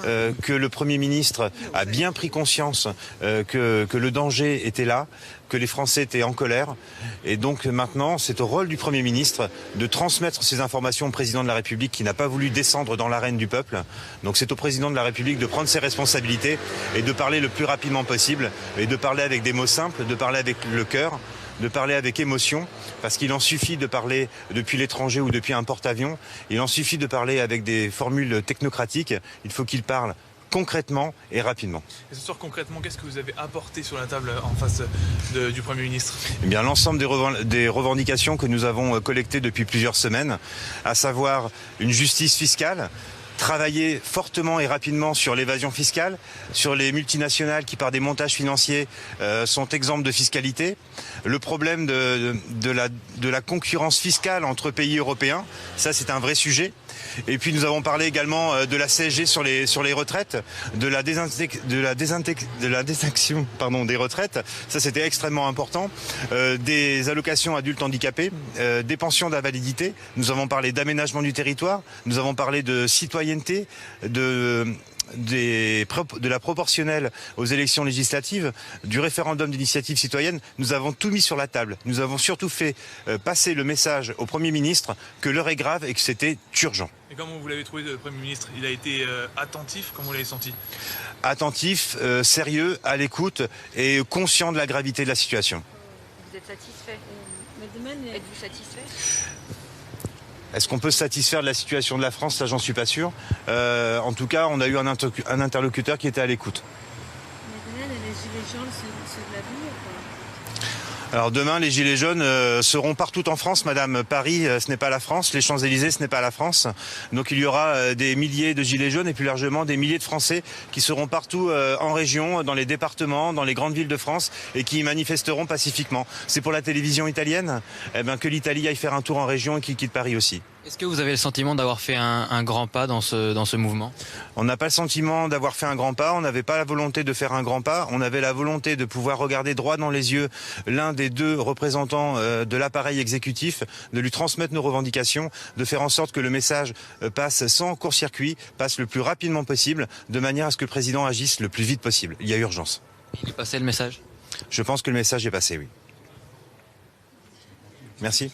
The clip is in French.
que le Premier ministre a bien pris conscience que le danger était là, que les Français étaient en colère. Et donc maintenant, c'est au rôle du Premier ministre de transmettre ces informations au Président de la République qui n'a pas voulu descendre dans l'arène du peuple. Donc c'est au Président de la République de prendre ses responsabilités et de parler le plus rapidement possible, et de parler avec des mots simples, de parler avec le cœur, de parler avec émotion, parce qu'il en suffit de parler depuis l'étranger ou depuis un porte-avions, il en suffit de parler avec des formules technocratiques, il faut qu'il parle concrètement et rapidement. Et ce soir, concrètement, qu'est-ce que vous avez apporté sur la table en face du Premier ministre? Eh bien, l'ensemble des revendications que nous avons collectées depuis plusieurs semaines, à savoir une justice fiscale, travailler fortement et rapidement sur l'évasion fiscale, sur les multinationales qui, par des montages financiers, sont exemptes de fiscalité, le problème de la concurrence fiscale entre pays européens, ça c'est un vrai sujet. Et puis nous avons parlé également de la CSG sur les retraites, de la désindexion des retraites, ça c'était extrêmement important, des allocations adultes handicapés, des pensions d'invalidité, nous avons parlé d'aménagement du territoire, nous avons parlé de citoyenneté, de la proportionnelle aux élections législatives, du référendum d'initiative citoyenne, nous avons tout mis sur la table. Nous avons surtout fait passer le message au Premier ministre que l'heure est grave et que c'était urgent. Et comment vous l'avez trouvé, le Premier ministre? Il a été attentif, comment vous l'avez senti? Attentif, sérieux, à l'écoute et conscient de la gravité de la situation. Vous êtes satisfait? Êtes-vous satisfait? Est-ce qu'on peut se satisfaire de la situation de la France? Ça, j'en suis pas sûr. En tout cas, on a eu un interlocuteur qui était à l'écoute. Mais demain, les gilets jaunes, c'est de l'avenir, quoi. Alors demain, les gilets jaunes seront partout en France, madame. Paris, ce n'est pas la France. Les Champs-Élysées, ce n'est pas la France. Donc il y aura des milliers de gilets jaunes et plus largement des milliers de Français qui seront partout en région, dans les départements, dans les grandes villes de France et qui manifesteront pacifiquement. C'est pour la télévision italienne que l'Italie aille faire un tour en région et qu'il quitte Paris aussi. Est-ce que vous avez le sentiment d'avoir fait un grand pas dans ce mouvement? On n'a pas le sentiment d'avoir fait un grand pas, on n'avait pas la volonté de faire un grand pas, on avait la volonté de pouvoir regarder droit dans les yeux l'un des deux représentants de l'appareil exécutif, de lui transmettre nos revendications, de faire en sorte que le message passe sans court-circuit, passe le plus rapidement possible, de manière à ce que le président agisse le plus vite possible. Il y a urgence. Il est passé le message? Je pense que le message est passé, oui. Merci.